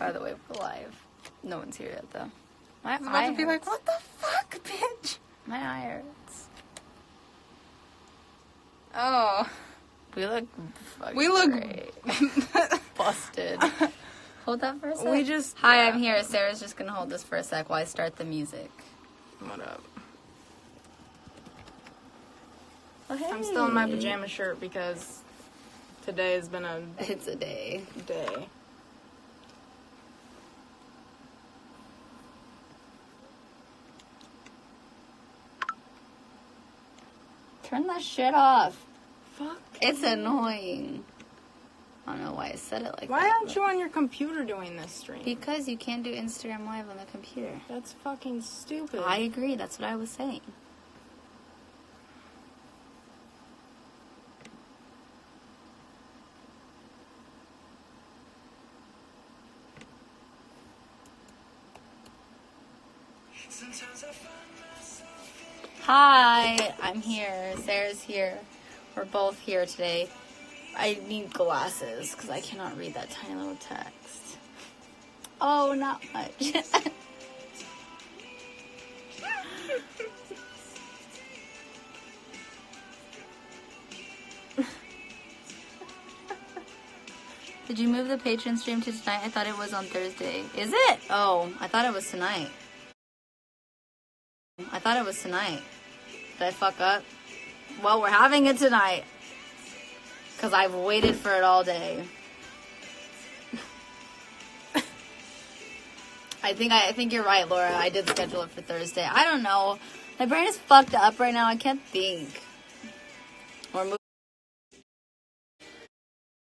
By the way, we're live. No one's here yet, though. My I was about eye to be like, hurts. what the fuck, bitch? My eye hurts. Oh. We look fucking We look great. Busted. Hold that for a sec. We just... Hi, I'm here. Sarah's just gonna hold this for a sec while I start the music. What up? Oh, hey. I'm still in my pajama shirt because today has been a It's a day. day. Turn that shit off. Fuck. It's annoying. I don't know why I said it like Why that. aren't but- you on your computer doing this stream? Because you can't do Instagram Live on the computer. That's fucking stupid. I agree. That's what I was saying. Hi, I'm here. Sarah's here. We're both here today. I need glasses because I cannot read that tiny little text. Oh, not much. Did you move the Patreon stream to tonight? I thought it was on Thursday. Is it? Oh, I thought it was tonight. I thought it was tonight. Did I fuck up? Well, we're having it tonight. Because I've waited for it all day. I think you're right, Laura. I did schedule it for Thursday. I don't know. My brain is fucked up right now. I can't think. Or move.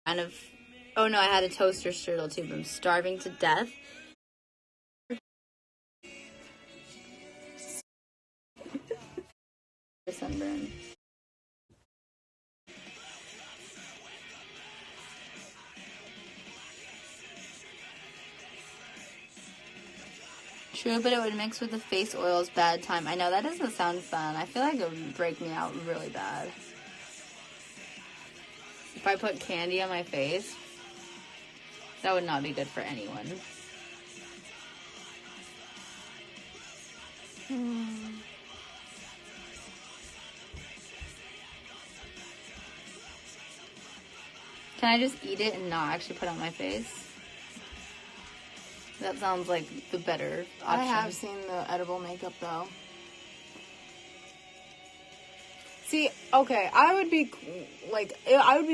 Kind of. Oh no, I had a toaster strudel too, but I'm starving to death. Sunburn. True, but it would mix with the face oils bad time. I know, that doesn't sound fun. I feel like it would break me out really bad. If I put candy on my face, that would not be good for anyone. Can I just eat it and not actually put it on my face? That sounds like the better option. I have seen the edible makeup though. See, okay, I would be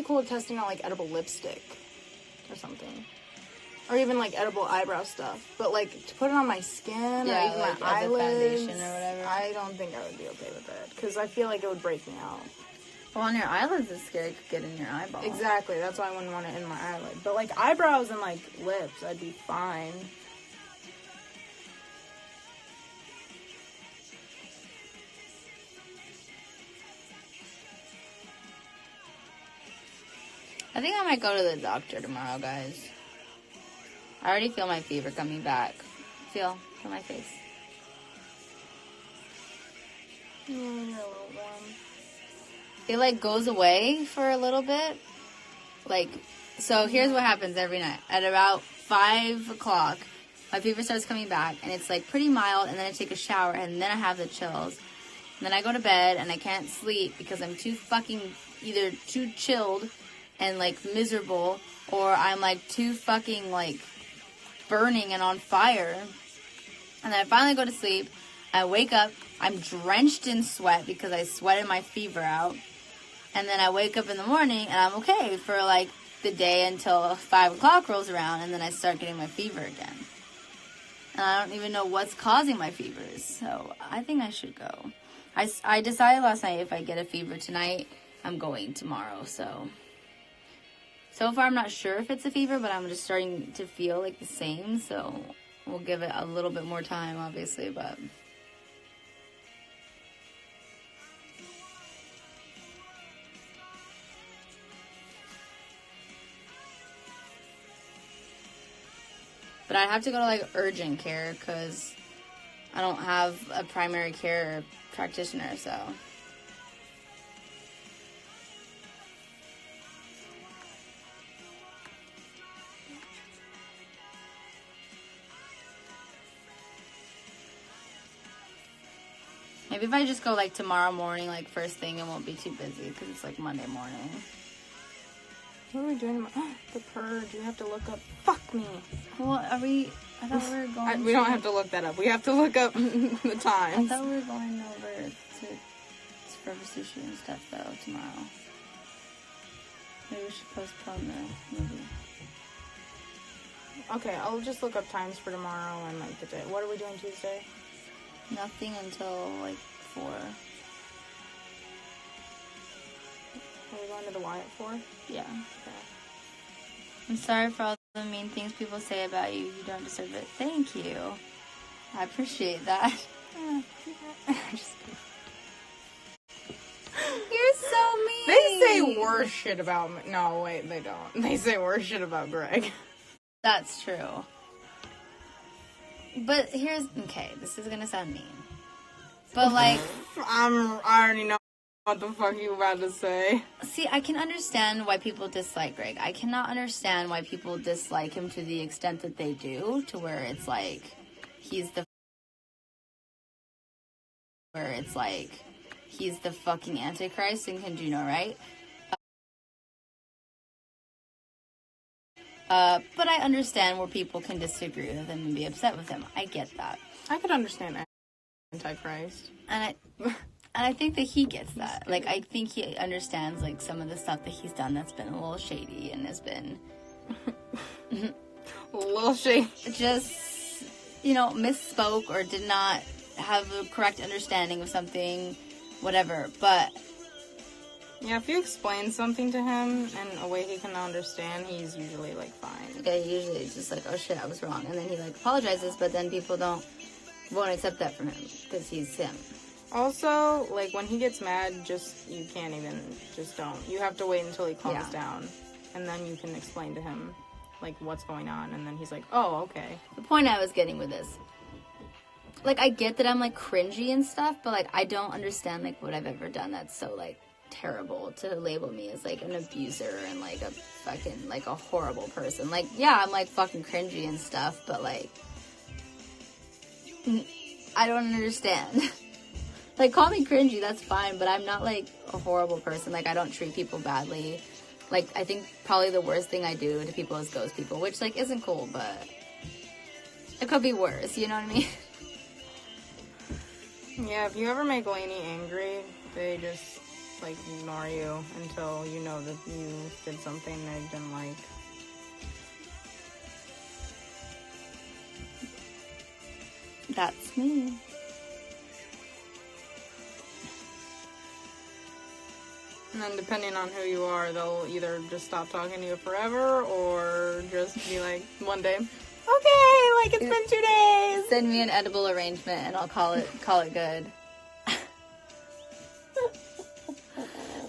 cool with testing out like edible lipstick or something, or even like edible eyebrow stuff. But like to put it on my skin Yeah, or even like, my as a eyelids, foundation or whatever. I don't think I would be okay with it because I feel like it would break me out. Well, on your eyelids is scary. It could get in your eyeball. Exactly, that's why I wouldn't want it in my eyelid. But like eyebrows and like lips, I'd be fine. I think I might go to the doctor tomorrow, guys. I already feel my fever coming back. Feel my face. Yeah, you're a little warm. It like goes away for a little bit. Like, so here's what happens every night. At about 5 o'clock, my fever starts coming back, and it's like pretty mild, and then I take a shower, and then I have the chills. And then I go to bed, and I can't sleep because I'm either too chilled and like miserable, or I'm like too fucking like burning and on fire. And then I finally go to sleep. I wake up, I'm drenched in sweat because I sweated my fever out. And then I wake up in the morning and I'm okay for like the day until 5 o'clock rolls around, and then I start getting my fever again. And I don't even know what's causing my fevers. So I think I should go. I decided last night if I get a fever tonight, I'm going tomorrow. So far I'm not sure if it's a fever, but I'm just starting to feel like the same. So we'll give it a little bit more time, obviously, but... But I have to go to like urgent care because I don't have a primary care practitioner, so. Maybe if I just go, like, tomorrow morning, like, first thing, it won't be too busy, because it's, like, Monday morning. What are we doing tomorrow? The purge. You have to look up. Fuck me. Well, I thought we were going we don't have to look that up. We have to look up the time. I thought we were going over to Forever Sushi and stuff, though, tomorrow. Maybe we should postpone the movie. Okay, I'll just look up times for tomorrow and, like, the day. What are we doing Tuesday? Nothing until, like, 4. Are we going to the Y at 4? Yeah. Okay. I'm sorry for all the mean things people say about you. You don't deserve it. Thank you. I appreciate that. Just kidding. You're so mean. They say worse shit about me. No, wait, they don't. They say worse shit about Greg. That's true. But here's... Okay, this is gonna sound mean. But, like... I already know what the fuck you about to say. See, I can understand why people dislike Greg. I cannot understand why people dislike him to the extent that they do, to where it's like, he's the fucking Antichrist and can do no right. But I understand where people can disagree with him and be upset with him. I get that. I could understand Antichrist. And I think that he gets that. Like, I think he understands, like, some of the stuff that he's done that's been a little shady and has been... a little shady. Just, you know, misspoke or did not have a correct understanding of something, whatever. But... Yeah, if you explain something to him in a way he can understand, he's usually, like, fine. Yeah, usually it's just like, oh shit, I was wrong. And then he, like, apologizes, but then people won't accept that from him because he's him. Also, like, when he gets mad, you can't even, don't. You have to wait until he calms down. And then you can explain to him, like, what's going on. And then he's like, oh, okay. The point I was getting with this, like, I get that I'm, like, cringy and stuff, but, like, I don't understand, like, what I've ever done that's so, like, terrible to label me as, like, an abuser and, like, a fucking, like, a horrible person. Like, yeah, I'm, like, fucking cringy and stuff, but, like, I don't understand. Like, call me cringy, that's fine, but I'm not, like, a horrible person. Like, I don't treat people badly. Like, I think probably the worst thing I do to people is ghost people, which, like, isn't cool, but it could be worse, you know what I mean? Yeah, if you ever make Lainey angry, they just, like, ignore you until you know that you did something they didn't like. That's me. And then depending on who you are, they'll either just stop talking to you forever or just be like, one day, okay, like, it's been 2 days. Send me an edible arrangement and I'll call it good.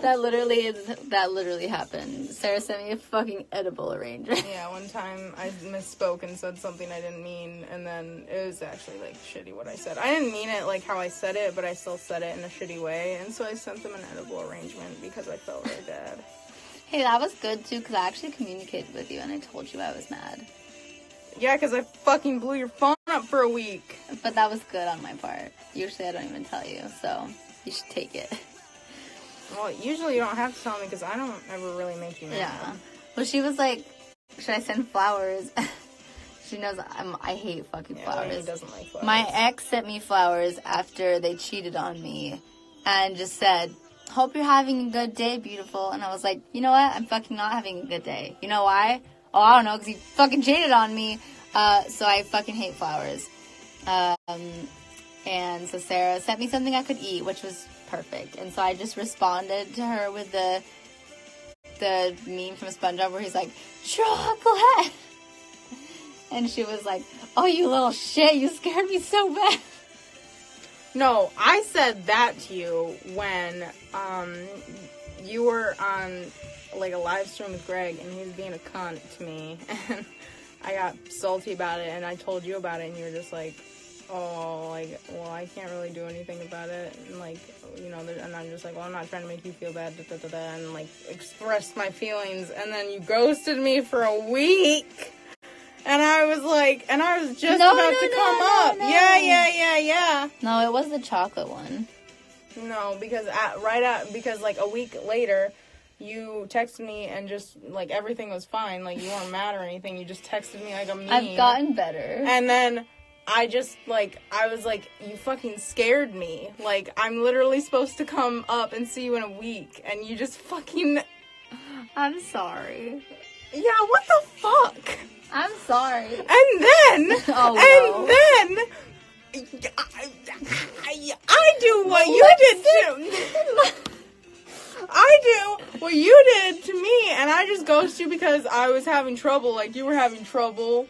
That literally happened. Sarah sent me a fucking edible arrangement. Yeah, one time I misspoke and said something I didn't mean, and then it was actually, like, shitty what I said. I didn't mean it, like, how I said it, but I still said it in a shitty way, and so I sent them an edible arrangement because I felt really bad. Hey, that was good, too, because I actually communicated with you, and I told you I was mad. Yeah, because I fucking blew your phone up for a week. But that was good on my part. Usually I don't even tell you, so you should take it. Well, usually you don't have to tell me because I don't ever really make you mad. Yeah. Well, she was like, should I send flowers? She knows I hate fucking flowers. He doesn't like flowers. My ex sent me flowers after they cheated on me and just said, hope you're having a good day, beautiful. And I was like, you know what? I'm fucking not having a good day. You know why? Oh, I don't know, because he fucking cheated on me. So I fucking hate flowers. And so Sarah sent me something I could eat, which was perfect. And so I just responded to her with the meme from SpongeBob where he's like, chocolate! And she was like, oh, you little shit, you scared me so bad. No, I said that to you when you were on, like, a live stream with Greg and he was being a cunt to me. And I got salty about it and I told you about it and you were just like, oh, like, well, I can't really do anything about it, and, like, you know, and I'm just like, well, I'm not trying to make you feel bad, and, like, express my feelings, and then you ghosted me for a week, And I was just No, about no, to no, come no, up. no. Yeah. No, it was the chocolate one. No, because because like a week later, you texted me and just like everything was fine. Like you weren't mad or anything. You just texted me like a meme. I've gotten better. And then I was like, you fucking scared me. Like I'm literally supposed to come up and see you in a week, and you just fucking. I'm sorry. Yeah, what the fuck? I'm sorry. And then, I do what you did to. I do what you did to me, and I just ghost you because I was having trouble, like you were having trouble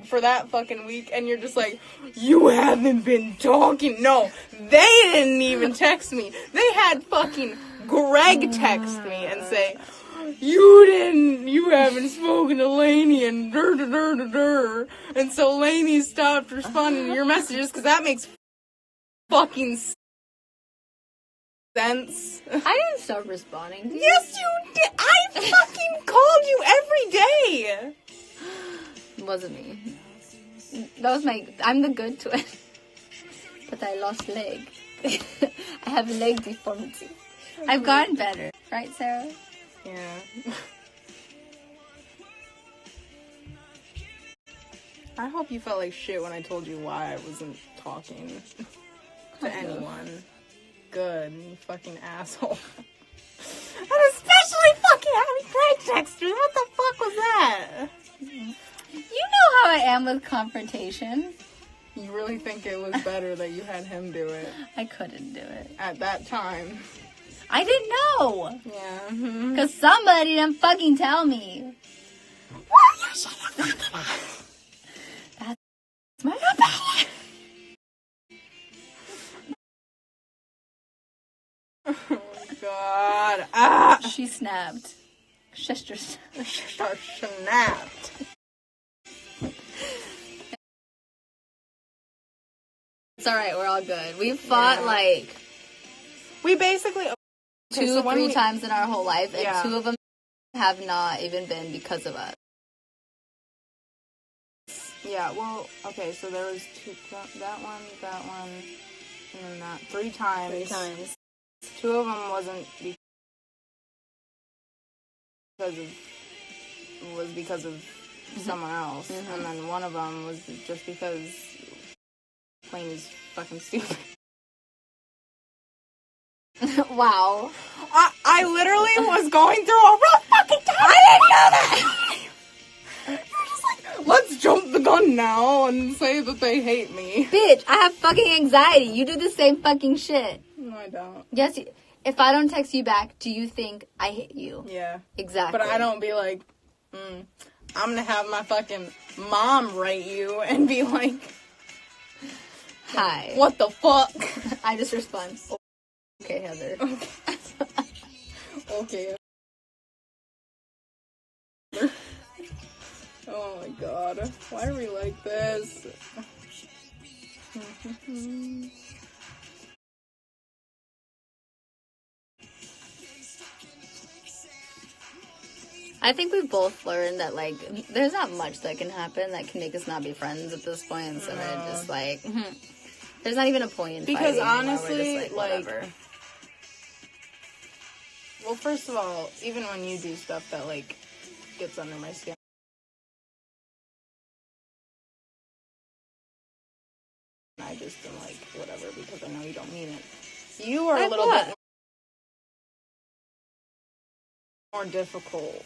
for that fucking week, and you're just like, you haven't been talking. No, they didn't even text me. They had fucking Greg text me and say, you haven't spoken to Lainey and and so Lainey stopped responding to your messages because that makes fucking sense. I didn't start responding to you. Yes, you did. I fucking called you every day. It wasn't me. That was I'm the good twin. But I lost leg. I have leg deformity. I've gotten better. Right, Sarah? Yeah. I hope you felt like shit when I told you why I wasn't talking to anyone. Good, you fucking asshole. And especially fucking having Greg texters. What the fuck was that? You know how I am with confrontation. You really think it was better that you had him do it? I couldn't do it. At that time. I didn't know. Yeah. Because somebody didn't fucking tell me. Well, you should have fucking... That's my opinion. Oh my god. Ah! She snapped. Sister snapped. It's alright, we're all good. We fought like... We basically... Okay, 3 times in our whole life, and Yeah. 2 of them have not even been because of us. Yeah, well, okay, so there was 2... That one, and then that. 3 times. 3 times. 2 of them wasn't because of someone else, and then one of them was just because Lainey's fucking stupid. Wow. I literally was going through a rough fucking time. I didn't know that. You're just like, let's jump the gun now and say that they hate me. Bitch, I have fucking anxiety. You do the same fucking shit. No, I don't. Yes, if I don't text you back, do you think I hate you? Yeah. Exactly. But I don't be like, I'm gonna have my fucking mom write you and be like, hi. What the fuck? I just respond, okay, Heather. Okay. Oh my god. Why are we like this? I think we've both learned that, like, there's not much that can happen that can make us not be friends at this point, so we're just like, there's not even a point in because fighting honestly, anymore. We're just like, whatever. Well, first of all, even when you do stuff that, like, gets under my skin, I just am like, whatever, because I know you don't mean it. You are a little bit more difficult.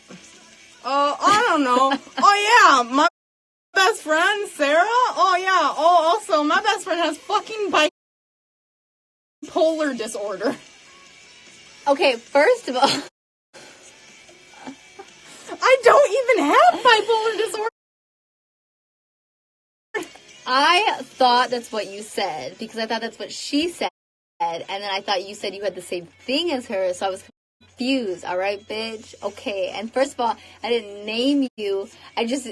I don't know. Oh, yeah, my best friend, Sarah? Oh, yeah. Oh, also, my best friend has fucking bipolar disorder. Okay, first of all, I don't even have bipolar disorder. I thought that's what you said, because I thought that's what she said, and then I thought you said you had the same thing as her, so I was confused, alright, bitch? Okay, and first of all, I didn't name you, I just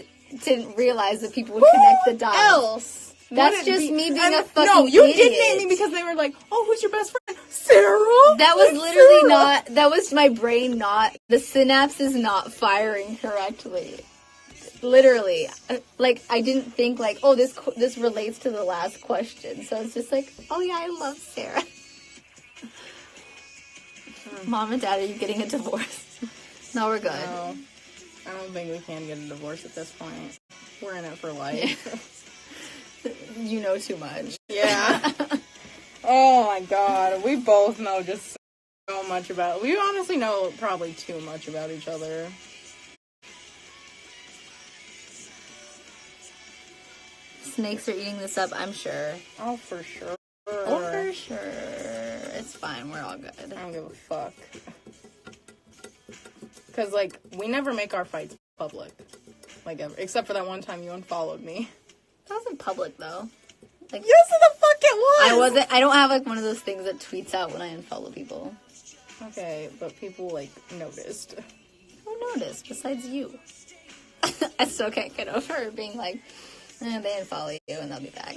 didn't realize that people would connect the dots. Else? That's just me being a fucking No, you idiot. did name me because they were like, oh, who's your best friend? Sarah? That was Like, literally Sarah. that was my brain not, the synapses not firing correctly. Literally. Like, I didn't think, like, oh, this relates to the last question. So it's just like, oh, yeah, I love Sarah. Mom and Dad, are you getting a divorce? No, we're good. No, I don't think we can get a divorce at this point. We're in it for life. You know too much. Yeah. Oh my god. We both know just so much about... We honestly know probably too much about each other. Snakes are eating this up, I'm sure. Oh, for sure. Oh, for sure. It's fine. We're all good. I don't give a fuck. Because, like, we never make our fights public. Like, ever. Except for that one time you unfollowed me. That wasn't public, though. Like, Yes, the fuck it was! I don't have, like, one of those things that tweets out when I unfollow people. Okay, but people, like, noticed. Who noticed besides you? I still can't get over being like, they unfollow you and they'll be back.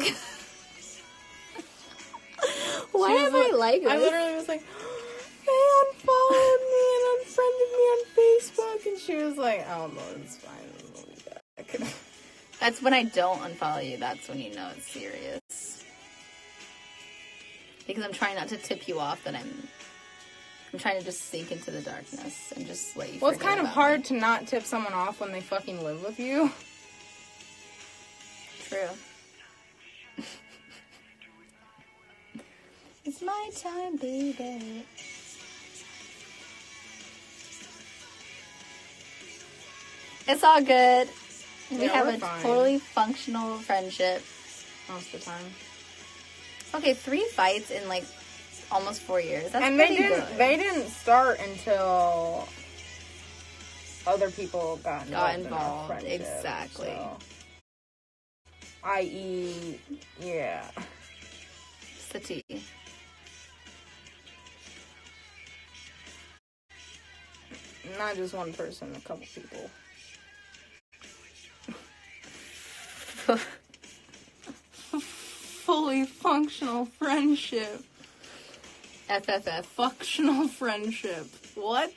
Why am I like this? I literally was like, they unfollowed me and unfriended me on Facebook, and she was like, oh, no, it's fine, we'll be back. That's when I don't unfollow you. That's when you know it's serious. Because I'm trying not to tip you off that I'm trying to just sink into the darkness and just let you. Well, it's kind of hard me. to not tip someone off when they fucking live with you. True. It's my time, baby. It's all good. We Yeah, have we're a fine. totally functional friendship. Most of the time. Okay, 3 fights in like almost 4 years. That's And pretty they good. didn't start until other people got involved. In our involved, friendship, exactly. So. I.e., yeah. Sati. Not just one person, a couple people. Fully functional friendship. FFF. Functional friendship. What?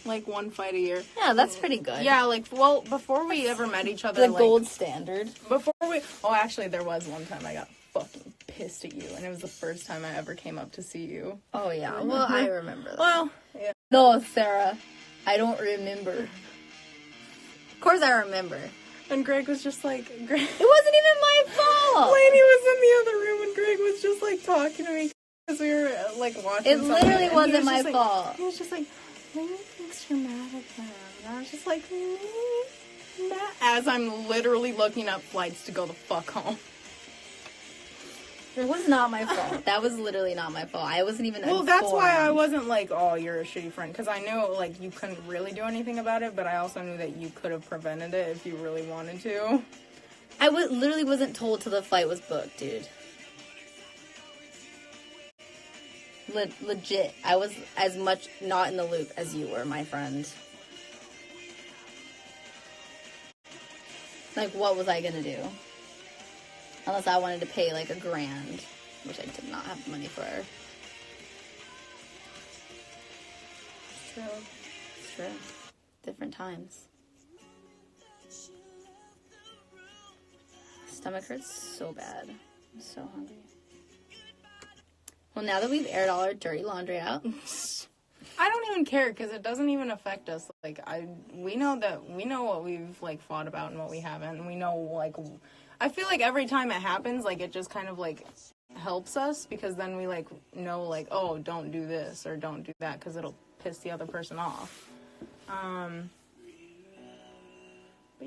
Like 1 fight a year. Yeah, that's pretty good. Yeah, like, well, before we ever met each other, The like, gold standard. before we, oh, actually, there was one time I got fucking pissed at you, and it was the first time I ever came up to see you. Oh, yeah. Well, I remember that. Well, yeah. No, Sarah. I don't remember. Of course I remember. And Greg was just like, It wasn't even my fault. Lainey was in the other room, and Greg was just, like, talking to me, because we were, like, watching It something, literally and he wasn't was my just like- fault. He was just like, Lainey thinks you're mad at them. And I was just like, mad? As I'm literally looking up flights to go the fuck home. It was not my fault. That was literally not my fault. I wasn't even Well, that's why I informed. wasn't like, oh, you're a shitty friend. Because I knew, like, you couldn't really do anything about it, but I also knew that you could have prevented it if you really wanted to. I literally wasn't told till the flight was booked, dude. Legit. I was as much not in the loop as you were, my friend. Like, what was I gonna do? Unless I wanted to pay, like, $1,000, which I did not have money for. It's true. It's true. Different times. Stomach hurts so bad. I'm so hungry. Well, now that we've aired all our dirty laundry out, I don't even care because it doesn't even affect us. Like, we know what we've, like, fought about and what we haven't. And we know, like, I feel like every time it happens, like, it just kind of, like, helps us because then we, like, know, like, oh, don't do this or don't do that because it'll piss the other person off. But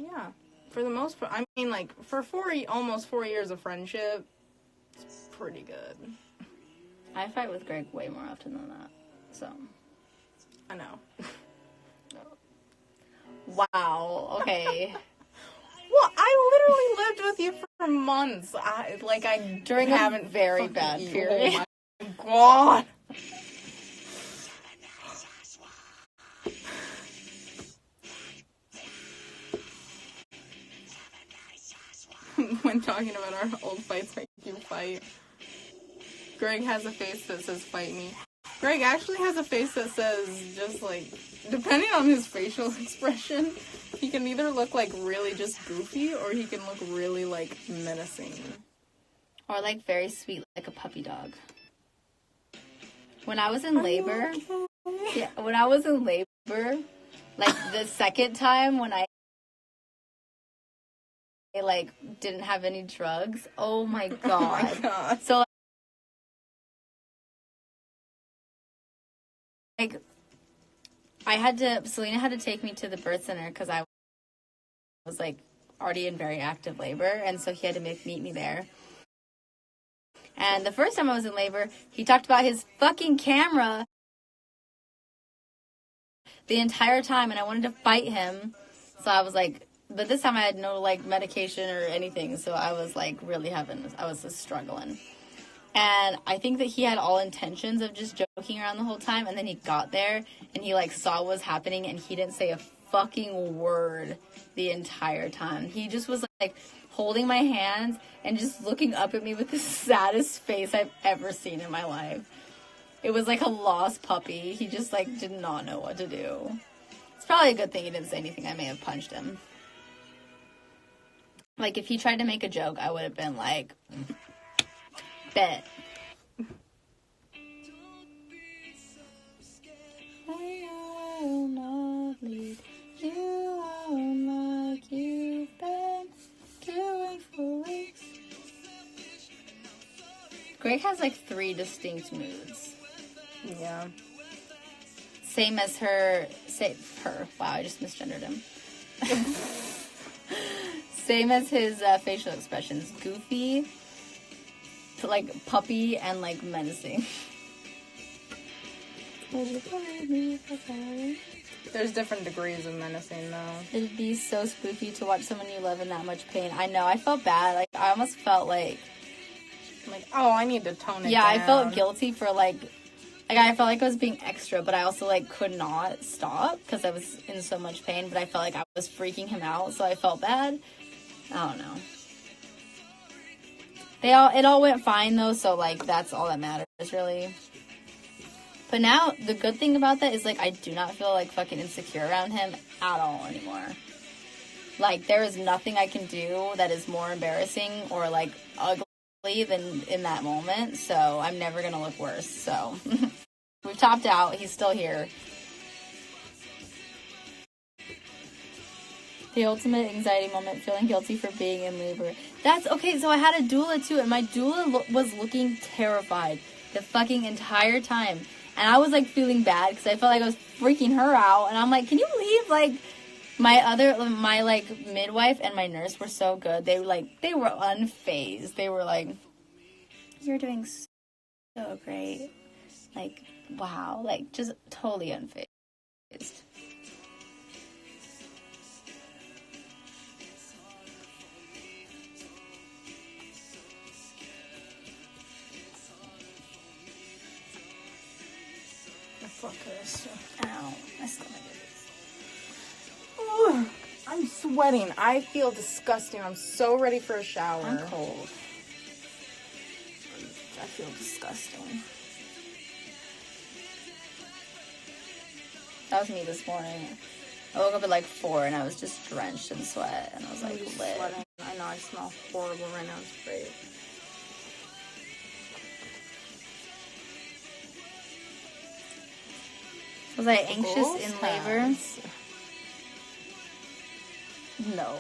yeah, for the most part, I mean, like, for almost 4 years of friendship, it's pretty good. I fight with Greg way more often than that. So, I know. wow. Okay. Well, I literally lived with you for months. I During a haven't very fucking bad eaten. period. Oh my god. When talking about our old fights, make you fight. Greg has a face that says "fight me." Greg actually has a face that says, just like, depending on his facial expression, he can either look like really just goofy or he can look really like menacing. Or like very sweet, like a puppy dog. When I was in labor, when I was in labor, like the second time when I like didn't have any drugs, oh my god. Oh my god. So like Selena had to take me to the birth center because I was like already in very active labor, and so he had to meet me there. And the first time I was in labor, he talked about his fucking camera the entire time, and I wanted to fight him. So I was like, but this time I had no like medication or anything, so I was like I was just struggling. And I think that he had all intentions of just joking around the whole time, and then he got there and he like saw what was happening, and he didn't say a fucking word the entire time. He just was like holding my hands and just looking up at me with the saddest face I've ever seen in my life. It was like a lost puppy. He just like did not know what to do. It's probably a good thing he didn't say anything. I may have punched him. Like if he tried to make a joke, I would have been like, bet. I will not leave you on like you've been doing for weeks. Greg has like 3 distinct moods. Yeah. Same as her. Wow, I just misgendered him. Same as his facial expressions. Goofy, to like puppy, and like menacing. There's different degrees of menacing, though. It'd be so spooky to watch someone you love in that much pain. I know, I felt bad. Like, I almost felt like... oh, I need to tone it down. Yeah, I felt guilty for, like, I felt like I was being extra, but I also, like, could not stop because I was in so much pain, but I felt like I was freaking him out, so I felt bad. I don't know. It all went fine, though, so, like, that's all that matters, really. But now, the good thing about that is, like, I do not feel, like, fucking insecure around him at all anymore. Like, there is nothing I can do that is more embarrassing or, like, ugly than in that moment. So, I'm never gonna look worse. So, we've topped out. He's still here. The ultimate anxiety moment, feeling guilty for being in labor. That's, okay, so I had a doula, too, and my doula was looking terrified the fucking entire time. And I was, like, feeling bad because I felt like I was freaking her out. And I'm like, can you believe, like, my, like, midwife and my nurse were so good. They were unfazed. They were like, you're doing so great. Like, wow. Like, just totally unfazed. Fuck this. Ow, my stomach is. I'm sweating. I feel disgusting. I'm so ready for a shower. I'm cold. I feel disgusting. That was me this morning. I woke up at like 4 and I was just drenched in sweat and I was like lit. Sweating. I know I smell horrible right now. It's great. Was I anxious in labor? No.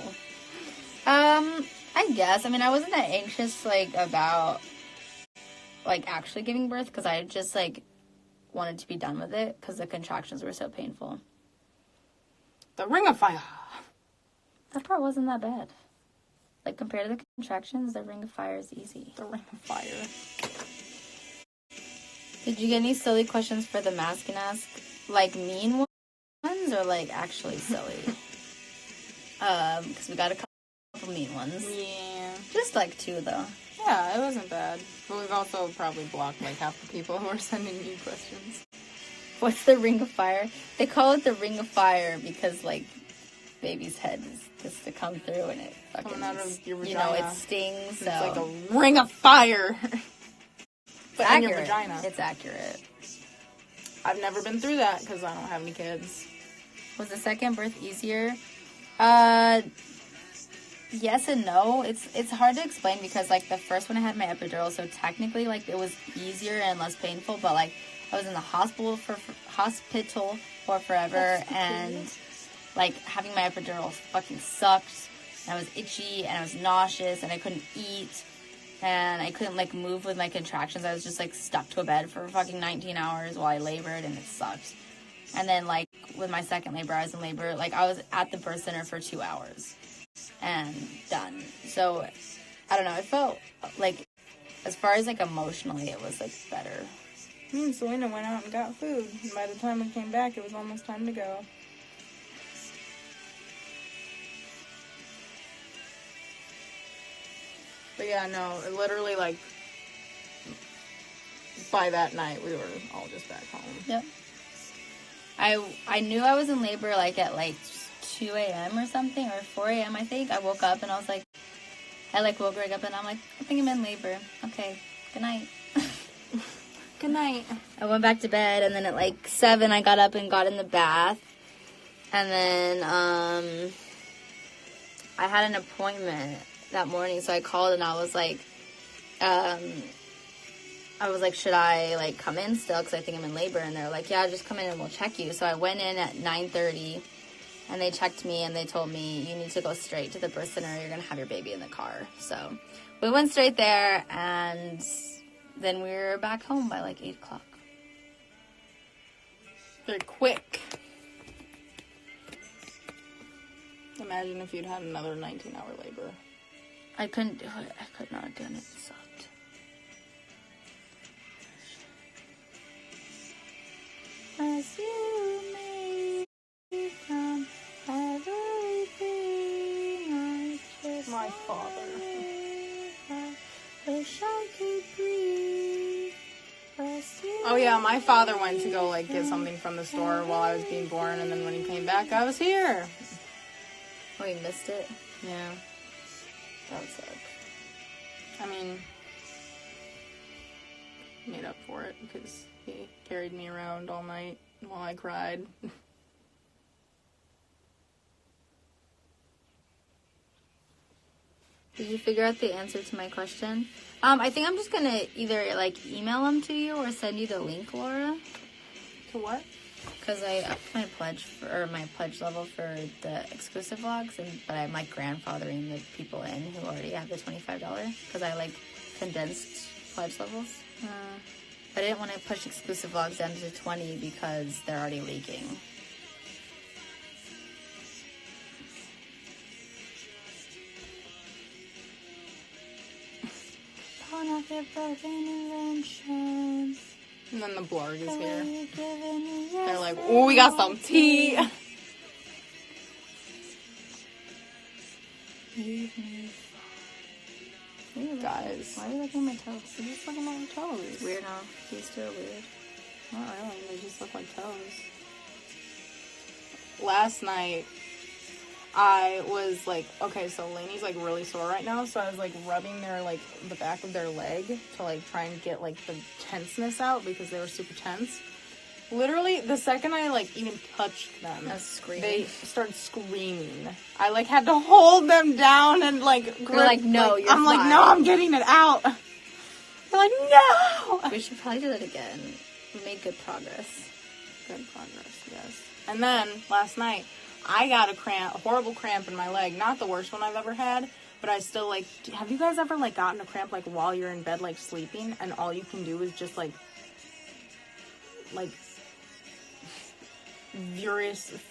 I guess. I mean, I wasn't that anxious, like, about, like, actually giving birth, because I just, like, wanted to be done with it, because the contractions were so painful. The Ring of Fire. That part wasn't that bad. Like, compared to the contractions, the Ring of Fire is easy. The Ring of Fire. Did you get any silly questions for the Mask and Ask? Like, mean ones, or, like, actually silly? Because we got a couple mean ones. Yeah. Just, like, 2, though. Yeah, it wasn't bad. But we've also probably blocked, like, half the people who are sending you questions. What's the Ring of Fire? They call it the Ring of Fire because, like, baby's head is just to come through and it fucking, coming out of your vagina. You know, it stings, so. It's like a ring of fire. But in accurate. your vagina. It's accurate. I've never been through that because I don't have any kids. Was the second birth easier? Yes and no. It's hard to explain because, like, the first one I had my epidural, so technically, like, it was easier and less painful, but, like, I was in the hospital for forever, and, like, having my epidural fucking sucked, and I was itchy, and I was nauseous, and I couldn't eat, and I couldn't, like, move with my contractions. I was just, like, stuck to a bed for fucking 19 hours while I labored, and it sucked. And then, like, with my second labor, I was in labor, like, I was at the birth center for 2 hours. And done. So, I don't know, it felt, like, as far as, like, emotionally, it was, like, better. Me and Selena went out and got food. And by the time we came back, it was almost time to go. But yeah, no, it literally, like, by that night, we were all just back home. Yep. I knew I was in labor, like, at, like, 2 a.m. or something, or 4 a.m. I think. I woke up and I was like, I like woke Greg up and I'm like, I think I'm in labor. Okay, good night. Good night. I went back to bed, and then at like 7 I got up and got in the bath. And then I had an appointment that morning, so I called and I was like, should I, like, come in still? Because I think I'm in labor. And they're like, yeah, just come in and we'll check you. So I went in at 9:30, and they checked me, and they told me, you need to go straight to the birth center. You're going to have your baby in the car. So we went straight there, and then we were back home by, like, 8 o'clock. Very quick. Imagine if you'd had another 19-hour labor. I couldn't do it. I could not have done it. It sucked. As you made from everything I just My father. wish I could breathe. Oh yeah, my father went to go, like, get something from the store while I was being born, and then when he came back, I was here. Oh, you missed it? Yeah. That would suck. I mean, made up for it because he carried me around all night while I cried. Did you figure out the answer to my question? I think I'm just gonna either, like, email them to you or send you the link, Laura. To what? Because I upped my pledge level for the exclusive vlogs, but I'm, like, grandfathering the people in who already have the $25 because I, like, condensed pledge levels. But I didn't want to push exclusive vlogs down to 20 because they're already leaking. Pawn off your broken inventions. And then the blurg is here. They're They're like, oh, we got some tea. Guys. Why are you looking at my toes? They're just looking at your toes. Weird, huh? These two are weird. Not really. They just look like toes. Last night, I was like, okay, so Lainey's like really sore right now, so I was like rubbing their, like, the back of their leg to, like, try and get, like, the tenseness out because they were super tense. Literally, the second I, like, even touched them, I was screaming. they started screaming. I, like, had to hold them down and, like, grip. You're like, no, you're I'm like, fine. no, I'm getting it out. They're like, no! We should probably do that again. We made good progress. Good progress, yes. And then, last night, I got a horrible cramp in my leg. Not the worst one I've ever had, but I still, like, have you guys ever, like, gotten a cramp, like, while you're in bed, like, sleeping, and all you can do is just, like,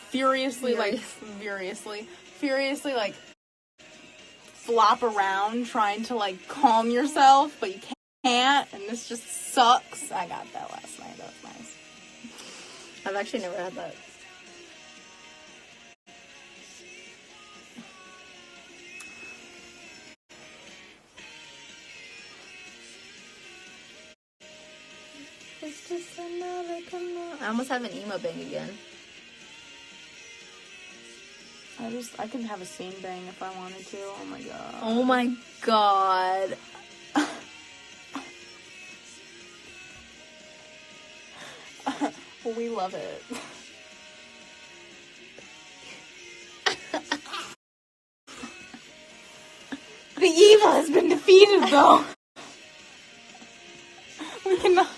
furiously, like, flop around trying to, like, calm yourself, but you can't, and this just sucks. I got that last night. That was nice. I've actually never had that. It's just another I almost have an emo bang again. I could have a scene bang if I wanted to. Oh my god. Oh my god. We love it. The evil has been defeated, though. We cannot.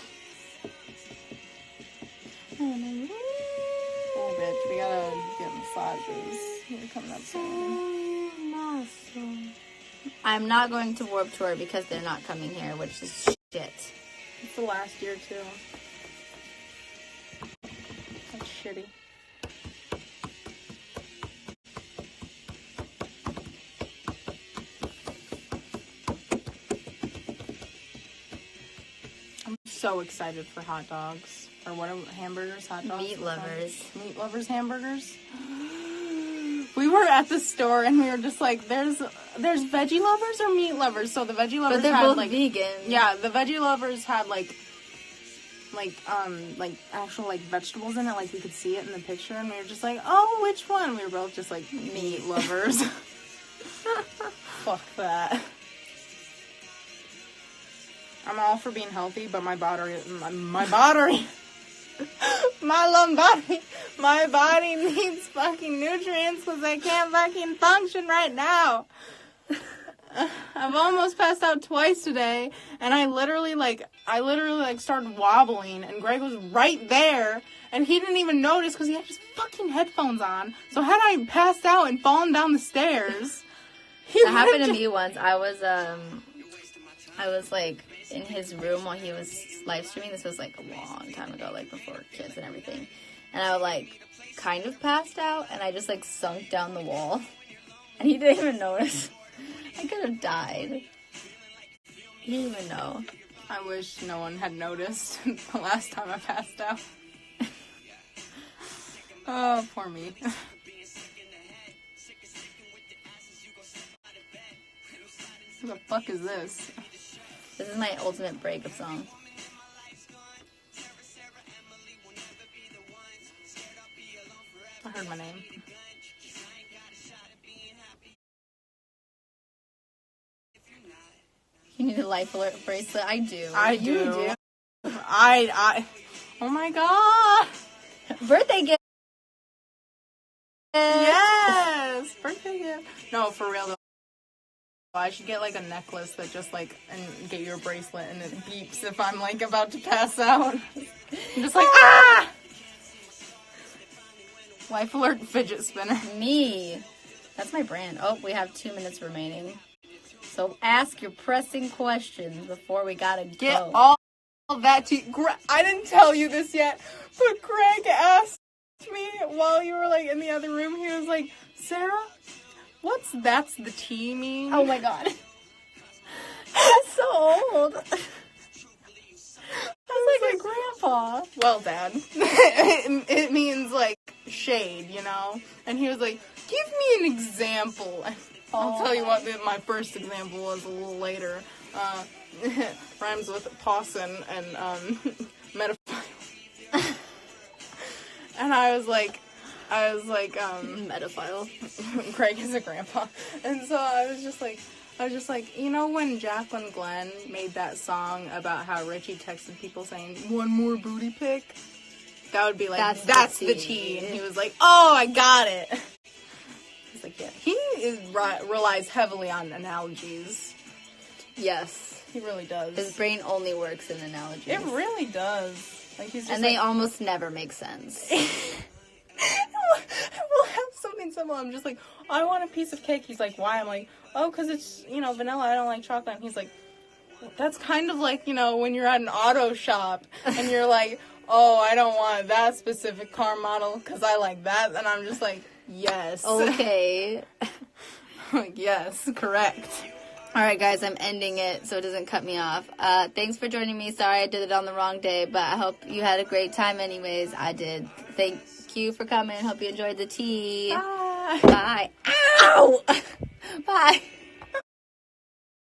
Oh, bitch, we gotta get massages. They're coming up soon. I'm not going to Warped Tour because they're not coming here, which is shit. It's the last year, too. That's shitty. I'm so excited for hot dogs. Or what are hamburgers? Hot dogs? Meat lovers. Meat lovers hamburgers? We were at the store and we were just like, there's veggie lovers or meat lovers? So the veggie lovers But they're had both like vegan. Yeah, the veggie lovers had like actual like vegetables in it, like we could see it in the picture, and we were just like, oh, which one? We were both just like meat lovers. Fuck that. I'm all for being healthy, but my body, my body needs fucking nutrients because I can't fucking function right now. I've almost passed out twice today, and I literally started wobbling, and Greg was right there, and he didn't even notice because he had his fucking headphones on. So had I passed out and fallen down the stairs, That happened to me once. I was like in his room while he was live streaming. This was like a long time ago, like before kids and everything. And I like kind of passed out, and I just like sunk down the wall, and he didn't even notice. I could have died. He didn't even know. I wish no one had noticed the last time I passed out. Oh, poor me. Who the fuck is this? This is my ultimate breakup song. I heard my name. You need a life alert bracelet. I do. I You do. Oh my god! Birthday gift. Yes! Birthday gift. No, for real though. I should get like a necklace that just like, and get you a bracelet and it beeps if I'm like about to pass out. I'm just like, ah! Life alert fidget spinner. Me. That's my brand. Oh, we have 2 minutes remaining. So ask your pressing questions before we gotta Get go. all that to I didn't tell you this yet, but Greg asked me while you were like in the other room. He was like, Sarah, what's that's the tea mean? Oh my god. That's so old. That's like my grandpa. Well, Dad, it means like shade, you know? And he was like, give me an example. I'll tell you what my first example was a little later. Rhymes with pawson and metaphile. And I was like, Metaphile. Greg is a grandpa. And so I was just like, you know when Jacqueline Glenn made that song about how Richie texted people saying, one more booty pic? That would be like, that's the tea. And he was like, oh, I got it. He's like, yeah. He relies heavily on analogies. Yes. He really does. His brain only works in analogies. It really does. Like he's just and they almost never make sense. We'll have something simple. I'm just like, I want a piece of cake. He's like, why? I'm like, oh, because it's, vanilla. I don't like chocolate. And he's like, that's kind of like, when you're at an auto shop and you're like, oh, I don't want that specific car model because I like that. And I'm just like, yes. Okay. Like, yes, correct. All right, guys, I'm ending it so it doesn't cut me off. Thanks for joining me. Sorry I did it on the wrong day, but I hope you had a great time anyways. I did. Thank you for coming. Hope you enjoyed the tea. Bye. Bye. Ow! Bye.